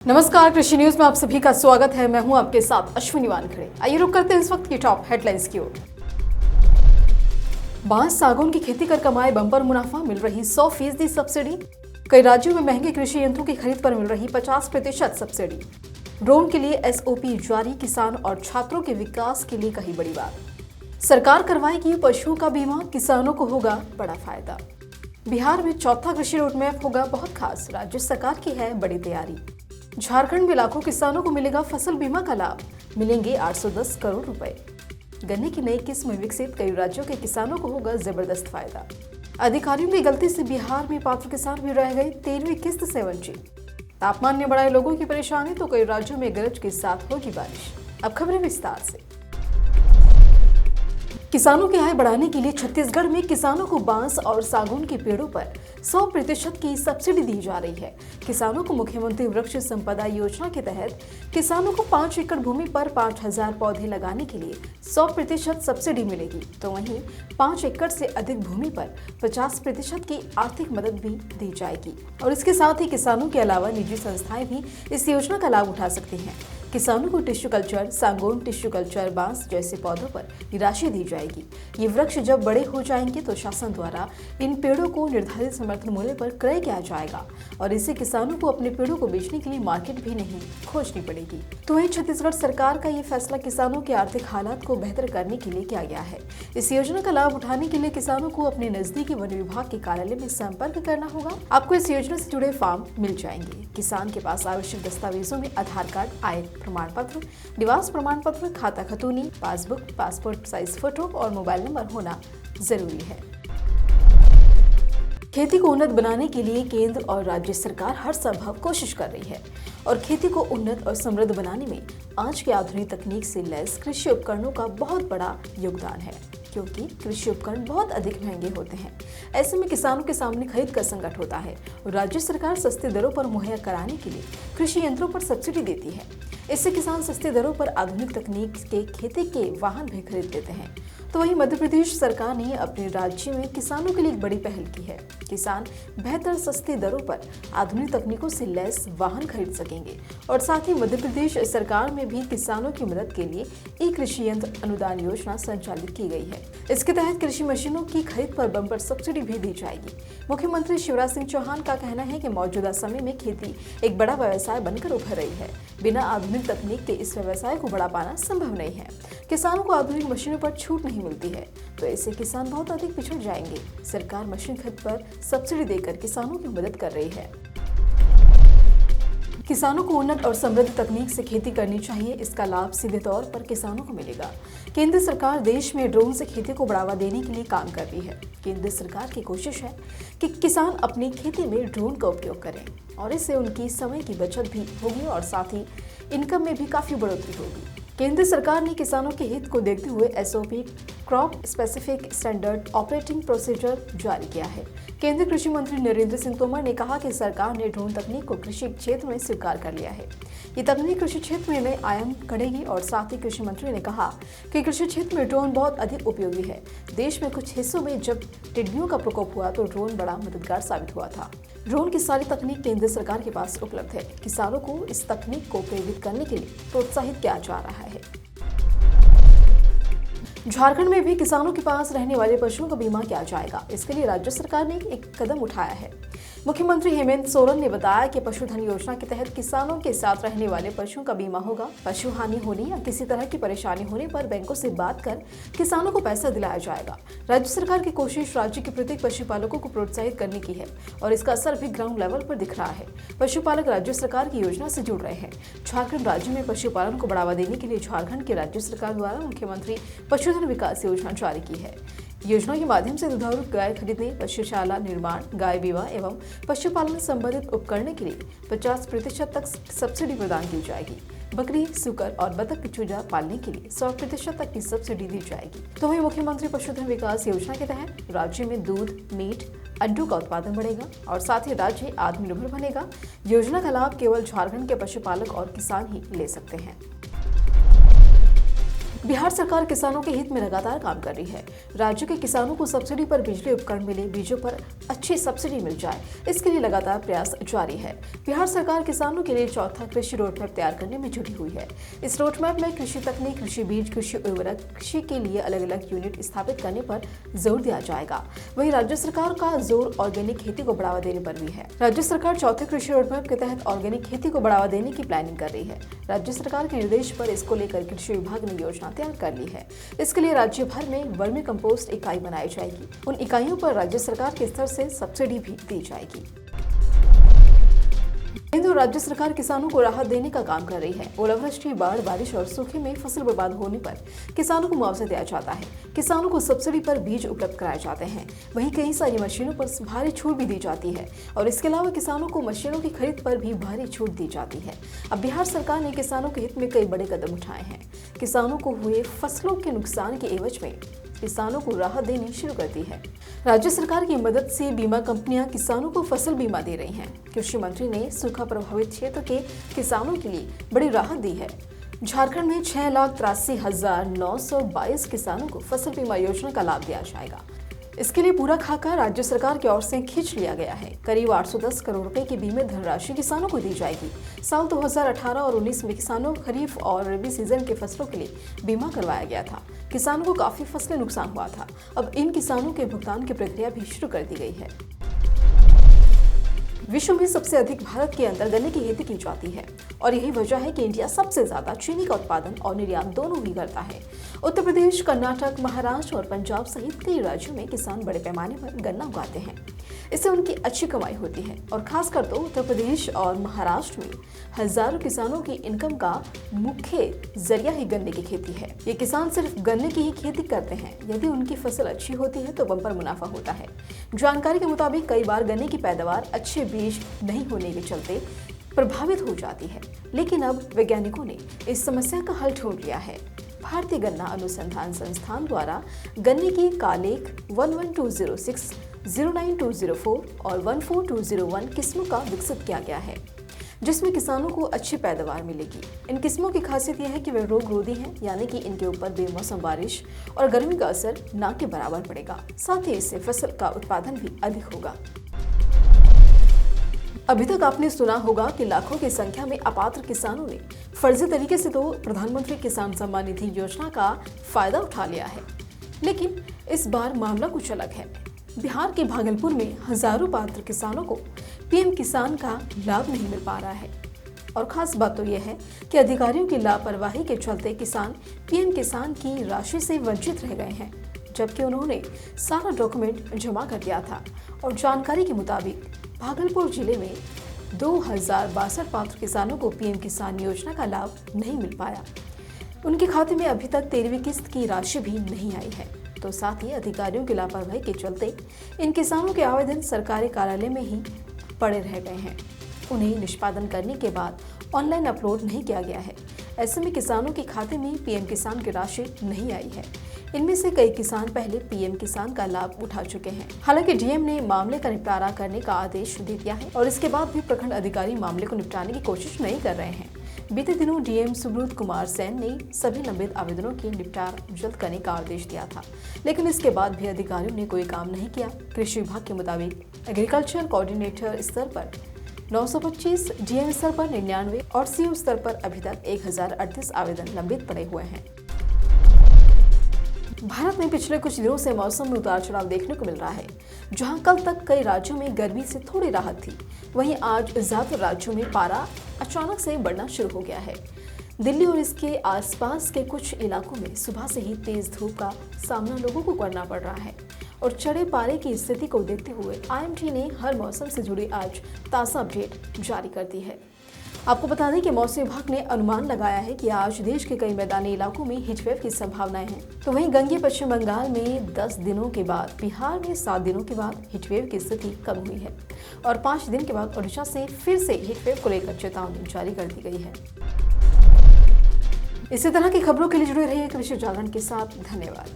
नमस्कार, कृषि न्यूज में आप सभी का स्वागत है। मैं हूं आपके साथ अश्विनी वानखड़े। आइए रुक करते हैं इस वक्त की टॉप हेडलाइंस की ओर। बांस सागौन की खेती कर कमाए बम्पर मुनाफा, मिल रही 100% सब्सिडी। कई राज्यों में महंगे कृषि यंत्रों की खरीद पर मिल रही 50% सब्सिडी। ड्रोन के लिए एसओपी जारी, किसान और छात्रों के विकास के लिए कही बड़ी बात। सरकार करवाएगी पशुओं का बीमा, किसानों को होगा बड़ा फायदा। बिहार में चौथा कृषि रोडमैप होगा बहुत खास, राज्य सरकार की है बड़ी तैयारी। झारखंड में लाखों किसानों को मिलेगा फसल बीमा का लाभ, मिलेंगे 810 करोड़ रुपए। गन्ने की नई किस्म विकसित, कई राज्यों के किसानों को होगा जबरदस्त फायदा। अधिकारियों की गलती से बिहार में पात्र किसान भी रह गए 13वीं किस्त से वंचित। तापमान ने बढ़ाए लोगों की परेशानी, तो कई राज्यों में गरज के साथ होगी बारिश। अब खबरें विस्तार से। किसानों की आय बढ़ाने के लिए छत्तीसगढ़ में किसानों को बांस और सागौन के पेड़ों पर 100% की सब्सिडी दी जा रही है। किसानों को मुख्यमंत्री वृक्ष संपदा योजना के तहत किसानों को 5 एकड़ भूमि पर 5000 पौधे लगाने के लिए 100% सब्सिडी मिलेगी, तो वहीं 5 एकड़ से अधिक भूमि पर 50% की आर्थिक मदद भी दी जाएगी। और इसके साथ ही किसानों के अलावा निजी संस्थाएं भी इस योजना का लाभ उठा सकती हैं। किसानों को टिश्यू कल्चर, सागौन, टिश्यू कल्चर, बांस जैसे पौधों पर राशि दी जाएगी। ये वृक्ष जब बड़े हो जाएंगे तो शासन द्वारा इन पेड़ों को निर्धारित समर्थन मूल्य पर क्रय किया जाएगा और इससे किसानों को अपने पेड़ों को बेचने के लिए मार्केट भी नहीं खोजनी पड़ेगी। तो वहीं छत्तीसगढ़ सरकार का ये फैसला किसानों के आर्थिक हालात को बेहतर करने के लिए किया गया है। इस योजना का लाभ उठाने के लिए किसानों को अपने नजदीकी वन विभाग के कार्यालय में संपर्क करना होगा। आपको इस योजना से जुड़े फॉर्म मिल जाएंगे। किसान के पास आवश्यक दस्तावेजों में आधार कार्ड, आय प्रमाण पत्र, निवास प्रमाण पत्र, खाता खतौनी, पासबुक, पासपोर्ट साइज फोटो और मोबाइल नंबर होना जरूरी है। खेती को उन्नत बनाने के लिए केंद्र और राज्य सरकार हर संभव कोशिश कर रही है और खेती को उन्नत और समृद्ध बनाने में आज की आधुनिक तकनीक से लैस कृषि उपकरणों का बहुत बड़ा योगदान है, क्योंकि कृषि उपकरण बहुत अधिक महंगे होते हैं। ऐसे में किसानों के सामने खरीद का संकट होता है और राज्य सरकार सस्ती दरों पर मुहैया कराने के लिए कृषि यंत्रों पर सब्सिडी देती है। इससे किसान सस्ती दरों पर आधुनिक तकनीक के खेती के वाहन भी खरीद लेते हैं। तो वहीं मध्य प्रदेश सरकार ने अपने राज्य में किसानों के लिए एक बड़ी पहल की है। किसान बेहतर सस्ती दरों पर आधुनिक तकनीकों से लैस वाहन खरीद सकेंगे और साथ ही मध्य प्रदेश सरकार में भी किसानों की मदद के लिए ई कृषि यंत्र अनुदान योजना संचालित की गई है। इसके तहत कृषि मशीनों की खरीद पर बम्पर सब्सिडी भी दी जाएगी। मुख्यमंत्री शिवराज सिंह चौहान का कहना है कि मौजूदा समय में खेती एक बड़ा व्यवसाय बनकर उभर रही है। बिना आधुनिक तकनीक के इस व्यवसाय को बढ़ा पाना संभव नहीं है। किसानों को आधुनिक मशीनों पर छूट नहीं मिलती है, तो इससे किसान बहुत अधिक पिछड़ जाएंगे। सरकार मशीन खरीद पर सब्सिडी देकर किसानों की मदद कर रही है। किसानों को उन्नत और समृद्ध तकनीक से खेती करनी चाहिए, इसका लाभ सीधे तौर पर किसानों को मिलेगा। केंद्र सरकार देश में ड्रोन से खेती को बढ़ावा देने के लिए काम कर रही है। केंद्र सरकार की कोशिश है कि किसान अपनी खेती में ड्रोन का उपयोग करें और इससे उनकी समय की बचत भी होगी और साथ ही इनकम में भी काफी बढ़ोतरी होगी। केंद्र सरकार ने किसानों के हित को देखते हुए SOP crop specific standard operating procedure जारी किया है। केंद्रीय कृषि मंत्री नरेंद्र सिंह तोमर ने कहा कि सरकार ने ड्रोन तकनीक को कृषि क्षेत्र में स्वीकार कर लिया है। ये तकनीक कृषि क्षेत्र में नए आयाम गढ़ेगी और साथ ही कृषि मंत्री ने कहा कि कृषि क्षेत्र में ड्रोन बहुत अधिक उपयोगी है। देश में कुछ हिस्सों में जब टिड्डियों का प्रकोप हुआ तो ड्रोन बड़ा मददगार साबित हुआ था। ड्रोन की सारी तकनीक केंद्र सरकार के पास उपलब्ध है। किसानों को इस तकनीक को प्रेरित करने के लिए प्रोत्साहित किया जा रहा है। झारखंड में भी किसानों के पास रहने वाले पशुओं का बीमा किया जाएगा। इसके लिए राज्य सरकार ने एक कदम उठाया है। मुख्यमंत्री हेमंत सोरेन ने बताया कि पशुधन योजना के तहत किसानों के साथ रहने वाले पशुओं का बीमा होगा। पशु हानि होने या किसी तरह की परेशानी होने पर बैंकों से बात कर किसानों को पैसा दिलाया जाएगा। राज्य सरकार की कोशिश राज्य के प्रत्येक पशुपालकों को प्रोत्साहित करने की है और इसका असर भी ग्राउंड लेवल पर दिख रहा है। पशुपालक राज्य सरकार की योजना से जुड़ रहे हैं। झारखंड राज्य में पशुपालन को बढ़ावा देने के लिए झारखंड की राज्य सरकार द्वारा मुख्यमंत्री पशुधन विकास योजना जारी की है। योजना के माध्यम से दुधारू गाय खरीदने, पशुशाला निर्माण, गाय विवाह एवं पशुपालन संबंधित उपकरण के लिए 50% तक सब्सिडी प्रदान की जाएगी। बकरी, सुकर और बतख चूजा पालने के लिए 100% तक की सब्सिडी दी जाएगी। तो वहीं मुख्यमंत्री पशुधन विकास योजना के तहत राज्य में दूध, मीट, अंडों का उत्पादन बढ़ेगा और साथ ही राज्य आत्मनिर्भर बनेगा। योजना का लाभ केवल झारखंड के पशुपालक और किसान ही ले सकते हैं। बिहार सरकार किसानों के हित में लगातार काम कर रही है। राज्य के किसानों को सब्सिडी पर बिजली उपकरण मिले, बीजों पर अच्छी सब्सिडी मिल जाए, इसके लिए लगातार प्रयास जारी है। बिहार सरकार किसानों के लिए चौथा कृषि रोडमैप तैयार करने में जुटी हुई है। इस रोडमैप में कृषि तकनीक, कृषि बीज, कृषि उर्वरक, कृषि के लिए अलग अलग यूनिट स्थापित करने पर जोर दिया जाएगा। वहीं राज्य सरकार का जोर ऑर्गेनिक खेती को बढ़ावा देने पर भी है। राज्य सरकार चौथे कृषि रोडमैप के तहत ऑर्गेनिक खेती को बढ़ावा देने की प्लानिंग कर रही है। राज्य सरकार के निर्देश पर इसको लेकर कृषि विभाग ने योजना तैयार कर ली है। इसके लिए राज्य भर में वर्मी कंपोस्ट इकाई बनाई जाएगी। उन इकाइयों पर राज्य सरकार के स्तर से सब्सिडी भी दी जाएगी। केंद्र और राज्य सरकार किसानों को राहत देने का काम कर रही है। ओलावृष्टि, बाढ़, बारिश और सूखे में फसल बर्बाद होने पर किसानों को मुआवजा दिया जाता है। किसानों को सब्सिडी पर बीज उपलब्ध कराए जाते हैं। वहीं कई सारी मशीनों पर भारी छूट भी दी जाती है और इसके अलावा किसानों को मशीनों की खरीद पर भी भारी छूट दी जाती है। अब बिहार सरकार ने किसानों के हित में कई बड़े कदम उठाए हैं। किसानों को हुए फसलों के नुकसान के एवज में किसानों को राहत देनी शुरू कर दी है। राज्य सरकार की मदद से बीमा कंपनियां किसानों को फसल बीमा दे रही हैं। कृषि मंत्री ने सूखा प्रभावित क्षेत्र के किसानों के लिए बड़ी राहत दी है। झारखंड में 6,83,922 किसानों को फसल बीमा योजना का लाभ दिया जाएगा। इसके लिए पूरा खाका राज्य सरकार की ओर से खींच लिया गया है। करीब 810 करोड़ रुपए की बीमित धनराशि किसानों को दी जाएगी। साल 2018 और 19 में किसानों को खरीफ और रबी सीजन के फसलों के लिए बीमा करवाया गया था। किसानों को काफी फसलें नुकसान हुआ था। अब इन किसानों के भुगतान की प्रक्रिया भी शुरू कर दी गई है। विश्व में सबसे अधिक भारत के अंदर गन्ने की खेती की जाती है और यही वजह है कि इंडिया सबसे ज्यादा चीनी का उत्पादन और निर्यात दोनों ही करता है। उत्तर प्रदेश, कर्नाटक, महाराष्ट्र और पंजाब सहित कई राज्यों में किसान बड़े पैमाने पर गन्ना उगाते हैं। इससे उनकी अच्छी कमाई होती है और खासकर तो उत्तर प्रदेश और महाराष्ट्र में हजारों किसानों की इनकम का मुख्य जरिया ही गन्ने की खेती है। ये किसान सिर्फ गन्ने की ही खेती करते हैं। यदि उनकी फसल अच्छी होती है तो बम्पर मुनाफा होता है। जानकारी के मुताबिक कई बार गन्ने की पैदावार अच्छे बीज नहीं होने के चलते प्रभावित हो जाती है, लेकिन अब वैज्ञानिकों ने इस समस्या का हल ढूंढ लिया है। भारतीय गन्ना अनुसंधान संस्थान द्वारा गन्ने की कालेख 11206, 09204 और 14201 किस्मों का विकसित किया गया है, जिसमें किसानों को अच्छी पैदावार मिलेगी। इन किस्मों की खासियत यह है कि वे रोग रोधी हैं, यानी कि इनके ऊपर बेमौसम बारिश और गर्मी का असर न के बराबर पड़ेगा। साथ ही इससे फसल का उत्पादन भी अधिक होगा। अभी तक आपने सुना होगा कि लाखों की संख्या में अपात्र किसानों ने फर्जी तरीके से तो प्रधानमंत्री किसान सम्मान निधि योजना का फायदा उठा लिया है, लेकिन इस बार मामला कुछ अलग है। बिहार के भागलपुर में हजारों पात्र किसानों को पीएम किसान का लाभ नहीं मिल पा रहा है और खास बात तो यह है कि अधिकारियों की लापरवाही के चलते किसान पीएम किसान की राशि से वंचित रह गए हैं, जबकि उन्होंने सारा डॉक्यूमेंट जमा कर दिया था। और जानकारी के मुताबिक भागलपुर जिले में 2062 पात्र किसानों को पीएम किसान योजना का लाभ नहीं मिल पाया। उनके खाते में अभी तक 13वीं किस्त की राशि भी नहीं आई है। तो साथ ही अधिकारियों की लापरवाही के चलते इन किसानों के आवेदन सरकारी कार्यालय में ही पड़े रह गए हैं। उन्हें निष्पादन करने के बाद ऑनलाइन अपलोड नहीं किया गया है। ऐसे में किसानों के खाते में पीएम किसान की राशि नहीं आई है। इनमें से कई किसान पहले पीएम किसान का लाभ उठा चुके हैं। हालांकि डीएम ने मामले का निपटारा करने का आदेश दे दिया है और इसके बाद भी प्रखंड अधिकारी मामले को निपटाने की कोशिश नहीं कर रहे हैं। बीते दिनों डीएम सुब्रत कुमार सेन ने सभी लंबित आवेदनों के निपटारा जल्द करने का आदेश दिया था, लेकिन इसके बाद भी अधिकारियों ने कोई काम नहीं किया। कृषि विभाग के मुताबिक एग्रीकल्चर कोऑर्डिनेटर स्तर पर 925, डीएम स्तर पर 99 और सीओ स्तर पर अभी तक 1038 आवेदन लंबित पड़े हुए हैं। भारत में पिछले कुछ दिनों से मौसम में उतार चढ़ाव देखने को मिल रहा है। जहां कल तक कई राज्यों में गर्मी से थोड़ी राहत थी, वहीं आज ज्यादातर राज्यों में पारा अचानक से बढ़ना शुरू हो गया है। दिल्ली और इसके आसपास के कुछ इलाकों में सुबह से ही तेज धूप का सामना लोगों को करना पड़ रहा है और चढ़े पारे की स्थिति को देखते हुए आईएमडी ने हर मौसम से जुड़ी आज ताज़ा अपडेट जारी कर दी है। आपको बता दें कि मौसम विभाग ने अनुमान लगाया है कि आज देश के कई मैदानी इलाकों में हीटवेव की संभावनाएं हैं। तो वहीं गंगे पश्चिम बंगाल में 10 दिनों के बाद, बिहार में 7 दिनों के बाद हीटवेव की स्थिति कम हुई है और 5 दिन के बाद ओडिशा से फिर से हीटवेव को लेकर चेतावनी जारी कर दी गई है। इसी तरह की खबरों के लिए जुड़े रहिए कृषि जागरण के साथ। धन्यवाद।